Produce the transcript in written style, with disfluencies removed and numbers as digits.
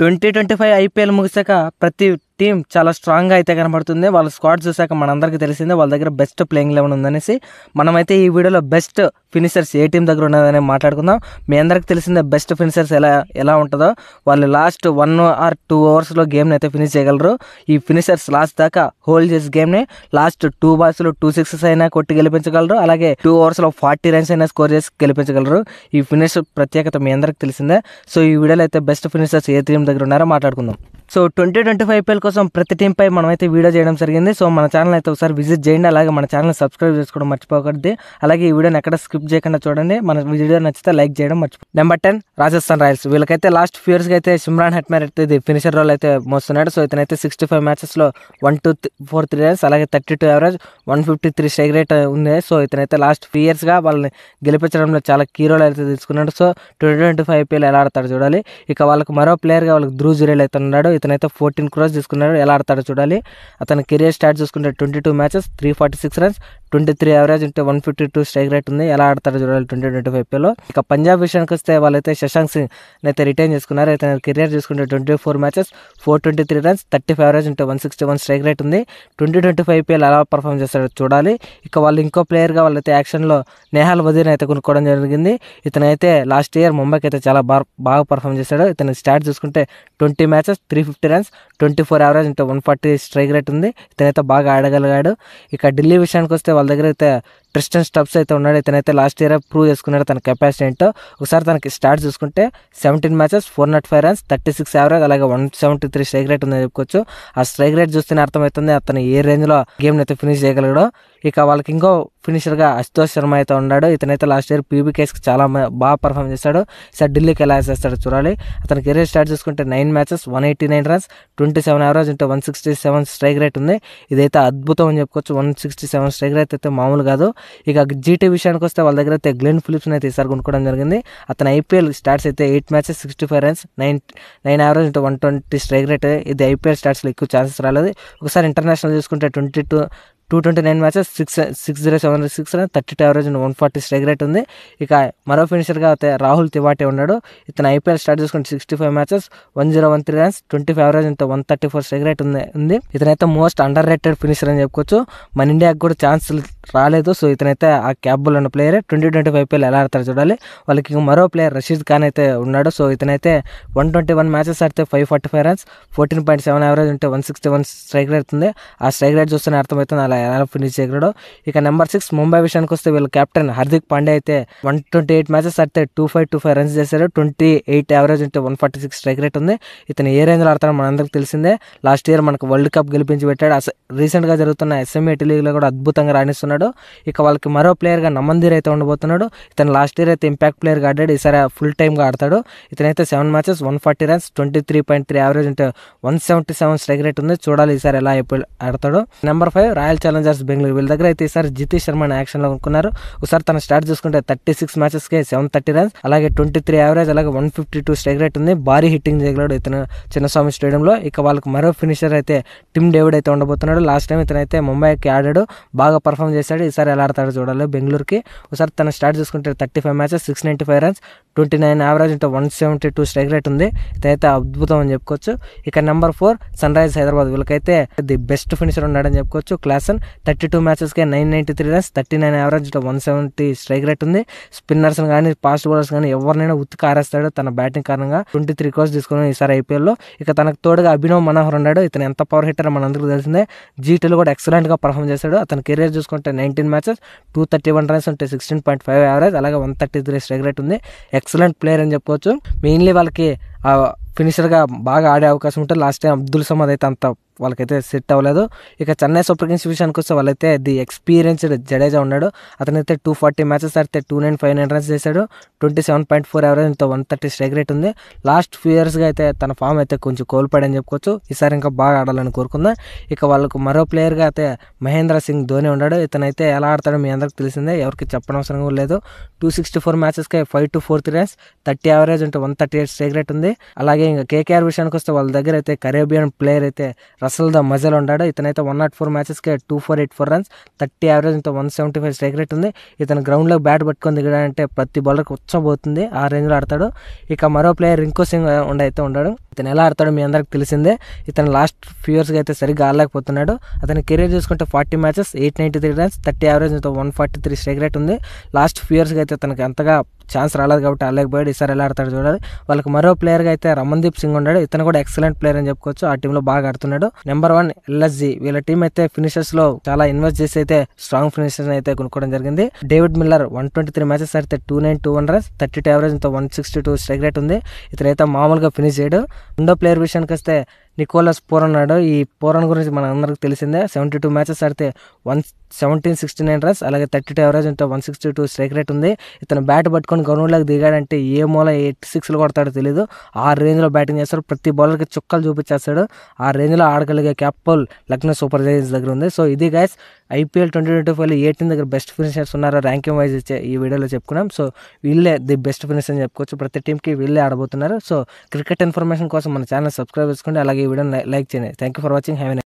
2025 IPL ముగిసాక ప్రతి team చాలా స్ట్రాంగ్గా అయితే కనబడుతుంది. వాళ్ళ స్క్వాడ్ చూసాక మనందరికీ తెలిసిందే వాళ్ళ దగ్గర బెస్ట్ ప్లేయింగ్ 11 ఉందనేసి. మనమైతే ఈ వీడియోలో బెస్ట్ ఫినిషర్స్ ఏ టీం దగ్గర ఉన్నదని మాట్లాడుకుందాం. మీ అందరికీ తెలిసిందే బెస్ట్ ఫినిషర్స్ ఎలా ఉంటుందో. వాళ్ళు లాస్ట్ 1 or 2 అవర్స్లో గేమ్ని అయితే ఫినిష్ చేయగలరు. ఈ ఫినిషర్స్ లాస్ట్ దాకా హోల్డ్ చేసి గేమ్ని లాస్ట్ 2 బాల్స్లో 2 సిక్సెస్ అయినా కొట్టి గెలిపించగలరు. అలాగే 2 అవర్స్లో 40 రన్స్ అయినా స్కోర్ చేసి గెలిపించగలరు. ఈ ఫినిష్ ప్రత్యేకత మీ అందరికీ తెలిసిందే. సో ఈ వీడియోలో అయితే బెస్ట్ ఫినిషర్స్ ఏ టీం దగ్గర ఉన్నారో మాట్లాడుకుందాం. సో 2025 ఐపీఎల్ కోసం ప్రతి టీంపై మనమైతే వీడియో చేయడం జరిగింది. సో మన ఛానల్ అయితే ఒకసారి విజిట్ చేయండి. అలాగే మన ఛానల్ సబ్స్క్రైబ్ చేసుకోవడం మర్చిపోకూడదు. అలాగే ఈ వీడియోని ఎక్కడ స్కిప్ చేయకుండా చూడండి. మన వీడియో నచ్చితే లైక్ చేయడం మర్చిపో. Number 10 Rajasthan Royals. వీళ్ళకైతే లాస్ట్ ఫ్యూ ఇయర్స్కి అయితే సిమ్రాన్ హెట్మేర్ అయితే ఇది ఫినిషర్ రోల్ అయితే మోస్తున్నాడు. సో ఇతనైతే 65 మ్యాచెస్లో 1-4 రన్స్ అలాగే 32 యావరేజ్ 153 స్ట్రైక్ రేట్ ఉంది. సో ఇతనైతే లాస్ట్ 3 ఇయర్స్గా వాళ్ళని గెలిపించడంలో చాలా కీ రోల్ అయితే తీసుకున్నాడు. సో 2025 ఐపీఎల్ ఎలా ఆడతాడు చూడాలి. ఇక వాళ్ళకి మరో ప్లేయర్గా వాళ్ళకి ధ్రువ్ జురేల్ అయితే ఉన్నాడు. ఇతనైతే 14 crores తీసుకున్నాడు. ఎలా ఆడతాడో చూడాలి. అతని కెరియర్ స్టార్ట్ చూసుకుంటే 22 మ్యాచెస్ 346 రన్స్ 23 యావరేజ్ ఉంటే 152 స్ట్రైక్ రేట్ ఉంది. ఎలా ఆడతాడో చూడాలి 2025 ఐపీఎల్లో. ఇక పంజాబ్ విషయానికి వస్తే వాళ్ళైతే శశాంక్ సింగ్ అయితే రిటైన్ చేసుకున్నారు. ఇతని కెరియర్ చూసుకుంటే 24 మ్యాచెస్ 423 రన్స్ 35 యావరేజ్ ఉంటే 161 స్ట్రైక్ రేట్ ఉంది. 2025 ఐపీఎల్ ఎలా పర్ఫామ్ చేస్తాడో చూడాలి. ఇక వాళ్ళు ఇంకో ప్లేయర్గా వాళ్ళైతే యాక్షన్లో నేహాల్ వజీర్ అయితే కొనుక్కోవడం జరిగింది. ఇతనైతే లాస్ట్ ఇయర్ ముంబైకి అయితే చాలా బాగా పర్ఫామ్ చేశాడు. ఇతని స్టార్ట్ చూసుకుంటే 20 మ్యాచెస్ 350 రన్స్ 24 యావరేజ్ ఉంటే 140 స్ట్రైక్ రేట్ ఉంది. ఇతనైతే బాగా ఆడగలిగాడు. ఇక ఢిల్లీ విషయానికి వస్తే వాళ్ళ దగ్గర అయితే ట్రిస్టన్ స్టబ్స్ అయితే ఉన్నాడు. ఇతనైతే లాస్ట్ ఇయర్ ప్రూవ్ చేసుకున్నాడు తన కెపాసిటీ ఏంటో. ఒకసారి తనకి స్టార్ట్ చూసుకుంటే 17 మ్యాచెస్ 405 రన్స్ 36 యావరేజ్ అలాగే 173 స్ట్రైక్ రేట్ ఉందని చెప్పుకోవచ్చు. ఆ స్ట్రైక్ రేట్ చూస్తేనే అర్థమవుతుంది అతను ఏ రేంజ్లో గేమ్ని అయితే ఫినిష్ చేయగలగడం. ఇక వాళ్ళకి ఇంకో ఫినిషర్గా అశుతోష్ శర్మ అయితే ఉన్నాడు. ఇతనైతే లాస్ట్ ఇయర్ పీబీకేస్కి చాలా బాగా పర్ఫామ్ చేస్తాడు. సార్ ఢిల్లీకి ఎలా చేస్తాడో చూడాలి. అతని కెరీర్ స్టార్ట్ చేసుకుంటే 9 మ్యాచెస్ 189 రన్స్ 27 యావరేజ్ ఉంటే 167 స్ట్రైక్ రేట్ ఉంది. ఇదైతే అద్భుతం అని చెప్పుకోవచ్చు. 167 స్ట్రైక్ రేట్ అయితే మామూలు కాదు. ఇక జీటీ విషయానికి వస్తే వాళ్ళ దగ్గర అయితే గ్లెన్ ఫిలిప్స్ని అయితే ఈసారి కొనుక్కోవడం జరిగింది. అతని ఐపీఎల్ స్టార్ట్స్ అయితే 8 మ్యాచెస్ 65 రన్స్ 9 యావరేజ్ ఉంటే 120 స్ట్రైక్ రేట్. ఇది ఐపీఎల్ స్టార్ట్స్లో ఎక్కువ ఛాన్సెస్ రాలేదు. ఒకసారి ఇంటర్నేషనల్ చూసుకుంటే 229 matches 607 runs 32 average 140 strike rate ఉంది. ఇక మరో ఫినిషర్గా అయితే రాహుల్ తివాటే ఉన్నాడు. ఇతను ఐపీఎల్ స్టార్ట్ చేసుకుంటే 65 మ్యాచెస్ 1013 రన్స్ 25 యావరేజ్ ఉంటే 134 స్ట్రైక్ రేట్ ఉంది. ఇతనైతే మోస్ట్ అండర్ రేటెడ్ ఫినిషర్ అని చెప్పుకోవచ్చు. మన ఇండియాకి కూడా ఛాన్స్ రాలేదు. సో ఇతనైతే ఆ క్యాబుల్ ఉన్న ప్లేయర్. 2025 ఐపీఎల్ ఎలా ఆడతారు చూడాలి. వాళ్ళకి మరో ప్లేయర్ రషీద్ ఖాన్ అయితే ఉన్నాడు. సో ఇతనైతే 121 మ్యాచెస్ ఆడితే 545 రన్స్ 14.7 యావరేజ్ ఉంటే 161 స్ట్రైక్ రేట్ ఉంది. ఆ స్ట్రైక్ రేట్ చూస్తేనే అర్థమవుతుంది అలా ఎలా ఫినిష్ చేయగలడు. ఇక నెంబర్ 6 ముంబై విషయానికి వస్తే వీళ్ళ కెప్టెన్ హార్దిక్ పాండ్యా అయితే 128 మ్యాచెస్ ఆడితే 2525 రన్స్ చేశారు. 28 యావరేజ్ ఉంటే 146 స్ట్రైక్ రేట్ ఉంది. ఇతను ఏ రేంజ్లో ఆడతాడో మనందరికీ తెలిసిందే. లాస్ట్ ఇయర్ మనకు వరల్డ్ కప్ గెలిపించి పెట్టాడు. రీసెంట్గా జరుగుతున్న ఎస్ఎంఏ లీగ్లో కూడా అద్భుతంగా రాణిస్తున్నాడు. ఇక వాళ్ళకి మరో ప్లేయర్గా నమందీర్ అయితే ఉండబోతున్నాడు. ఇతను లాస్ట్ ఇయర్ అయితే ఇంపాక్ట్ ప్లేయర్గా ఆడాడు. ఈసారి ఫుల్ టైమ్గా ఆడతాడు. ఇతనైతే 7 మ్యాచెస్ 140 రన్స్ 23.3 యావరేజ్ ఉంటే 177 స్ట్రైక్ రేట్ ఉంది. చూడాలి ఈసారి ఎలా ఆడతాడు. Number 5 royal Challengers Bengaluru. వీళ్ళ దగ్గర అయితే ఈసారి జితేష్ శర్మని యాక్షన్లో కొనుక్కున్నారు. ఒకసారి తన స్టార్ట్ చూసుకుంటే 36 మ్యాచెస్కి 730 రన్స్ అలాగే 23 యావరేజ్ అలాగే 152 స్ట్రైక్ రేట్ ఉంది. భారీ హిట్టింగ్ చేయగలడు ఇతను చిన్నస్వామి స్టేడియంలో. ఇక వాళ్ళకి మరో ఫినిషర్ అయితే టిమ్ డేవిడ్ అయితే ఉండబోతున్నాడు. లాస్ట్ టైం ఇతనైతే ముంబైకి ఆడాడు. బాగా పర్ఫామ్ చేశాడు. ఈసారి ఎలా ఆడతాడో చూడాలి బెంగళూరుకి. ఒకసారి తన స్టార్ట్ చూసుకుంటే 35 మ్యాచెస్ 695 రన్స్ 29 యావరేజ్ ఉంటే 172 స్ట్రైక్ రేట్ ఉంది. ఇదైతే అద్భుతం అని చెప్పుకోవచ్చు. ఇక నెంబర్ 4 సన్ రైజర్స్ హైదరాబాద్. వీళ్ళకైతే ది బెస్ట్ ఫినిషర్ ఉన్నాడని చెప్పుకోవచ్చు. Klaasen 32 మ్యాచెస్కి 993 runs 39 average 170 strike rate ఉంది. స్పిన్నర్స్ కానీ ఫాస్ట్ బౌలర్స్ కానీ ఎవరినైనా ఉత్తికి ఆరేస్తాడు తన బ్యాటింగ్ కారణంగా. 23 crores తీసుకున్నాడు ఈసారి ఐపీఎల్లో. ఇక తనకు తోడుగా అభినవ్ మనోహర్ ఉన్నాడు. ఇతను ఎంత పవర్ హిట్టర్ మనందరికీ తెలిసిందే. జీటీలో కూడా ఎక్సలెంట్గా పర్ఫామ్ చేశాడు. అతని కెరీర్ చూసుకుంటే 19 మ్యాచెస్ 231 రన్స్ ఉంటే 16.5 యావరేజ్ అలాగే 133 స్ట్రైక్ రేట్ ఉంది. ఎక్సలెంట్ ప్లేయర్ అని చెప్పుకోవచ్చు. మెయిన్లీ వాళ్ళకి ఫినిషర్గా బాగా ఆడే అవకాశం ఉంటుంది. లాస్ట్ టైం అబ్దుల్ సమద్ అయితే అంత వాళ్ళకైతే సెట్ అవ్వలేదు. ఇక చెన్నై సూపర్ కింగ్స్ విషయానికి వస్తే వాళ్ళైతే ది ఎక్స్పీరియన్స్డ్ జడేజా ఉన్నాడు. అతనైతే 240 మ్యాచెస్ ఆడితే 2959 రన్స్ చేశాడు. 27.4 యావరేజ్ ఇంత 130 స్ట్రైక్ రేట్ ఉంది. లాస్ట్ ఫ్యూ ఇయర్స్గా అయితే తన ఫామ్ అయితే కొంచెం కోల్పోయాడని చెప్పుకోవచ్చు. ఈసారి ఇంకా బాగా ఆడాలని కోరుకుందాం. ఇక వాళ్ళకు మరో ప్లేయర్గా అయితే మహేంద్ర సింగ్ ధోని ఉన్నాడు. ఇతనైతే ఎలా ఆడతాడో మీ అందరికి తెలిసిందే. ఎవరికి చెప్పనవసరం కూడా లేదు. 264 మ్యాచెస్కి 5-4 రన్స్ 30 యావరేజ్ ఉంటే 138 స్ట్రైక్ రేట్ ఉంది. అలాగే అలాగే ఇంకా కేకేఆర్ విషయానికి వస్తే వాళ్ళ దగ్గర అయితే కరేబియన్ ప్లేయర్ అయితే రసల్ ద మజల్ ఉన్నాడు. ఇతనైతే 104 మ్యాచెస్కి 284 రన్స్, 30 యావరేజ్, ఇంత 175 స్ట్రైక్ రేట్ ఉంది. ఇతను గ్రౌండ్లో బ్యాట్ పట్టుకొని దిగడంటే ప్రతి బౌలర్కి ఉచ్చబోతుంది, ఆ రేంజ్లో ఆడతాడు. ఇక మరో ప్లేయర్ రింకు సింగ్ అయితే ఉన్నాడు. ఇతను ఎలా ఆడతాడో మీ అందరికి తెలిసిందే. ఇతను లాస్ట్ ఫ్యూ ఇయర్స్గా అయితే సరిగ్గా ఆడలేకపోతున్నాడు. అతని కెరీర్ చూసుకుంటే 40 matches, 893 runs, 30 average, 143 strike rate ఉంది. లాస్ట్ ఫ్యూ ఇయర్స్గా అయితే తనకి అంతగా ఛాన్స్ రాలేదు కాబట్టి ఆడలేకపోయాడు. ఈసారి ఎలా ఆడతాడు చూడాలి. వాళ్ళకి మరో ప్లేయర్గా అయితే రమన్దీప్ సింగ్ ఉన్నాడు. ఇతను కూడా ఎక్సలెంట్ ప్లేయర్ అని చెప్పుకోవచ్చు. ఆ టీంలో బాగా ఆడుతున్నాడు. Number 1 LSG. వీళ్ళ టీం అయితే ఫినిషర్స్ లో చాలా ఇన్వెస్ట్ చేసి అయితే స్ట్రాంగ్ ఫినిషర్స్ అయితే కొనుక్కోవడం జరిగింది. డేవిడ్ మిల్లర్ 123 మ్యాచెస్ ఆడితే 291 రన్స్, 32 యావరేజ్, 162 స్ట్రైక్ రేట్ ఉంది. ఇతనైతే మామూలుగా ఫినిష్ చేయడు. రెండో ప్లేయర్ విషయానికి వస్తే నికోలస్ పూరన్ ఉన్నాడు. ఈ పూరన్ గురించి మన అందరికి తెలిసిందే. 72 మ్యాచెస్ ఆడితే 169 రన్స్, అలాగే 32 యావరేజ్, 162 స్ట్రైక్ రేట్ ఉంది. ఇతను బ్యాట్ పట్టుకొని గ్రౌండ్లోకి దిగాడంటే ఏ మూల 86లు కొడతాడో తెలియదు. ఆ రేంజ్లో బ్యాటింగ్ చేస్తాడు. ప్రతి బౌలర్కి చుక్కలు చూపించేస్తాడు. ఆ రేంజ్లో ఆడగలిగే క్యాపబుల్ లక్నో సూపర్ జైంట్స్ దగ్గర ఉంది. సో ఇది గైస్ IPL 2025లో ఏ టీం దగ్గర బెస్ట్ ఫినిషర్స్ ఉన్నారో ర్యాంకింగ్ వైజ్ ఇచ్చే ఈ వీడియోలో చెప్పుకున్నాం. సో వీళ్ళే ది బెస్ట్ ఫినిషర్ అని చెప్పుకోవచ్చు. ప్రతి టీంకి వీళ్ళే ఆడబోతున్నారు. సో క్రికెట్ ఇన్ఫర్మేషన్ కోసం మన ఛానల్ సబ్స్క్రైబ్ చేసుకోండి, అలాగే ఈ వీడియోని లైక్ చేయండి. Thank you for watching. Have a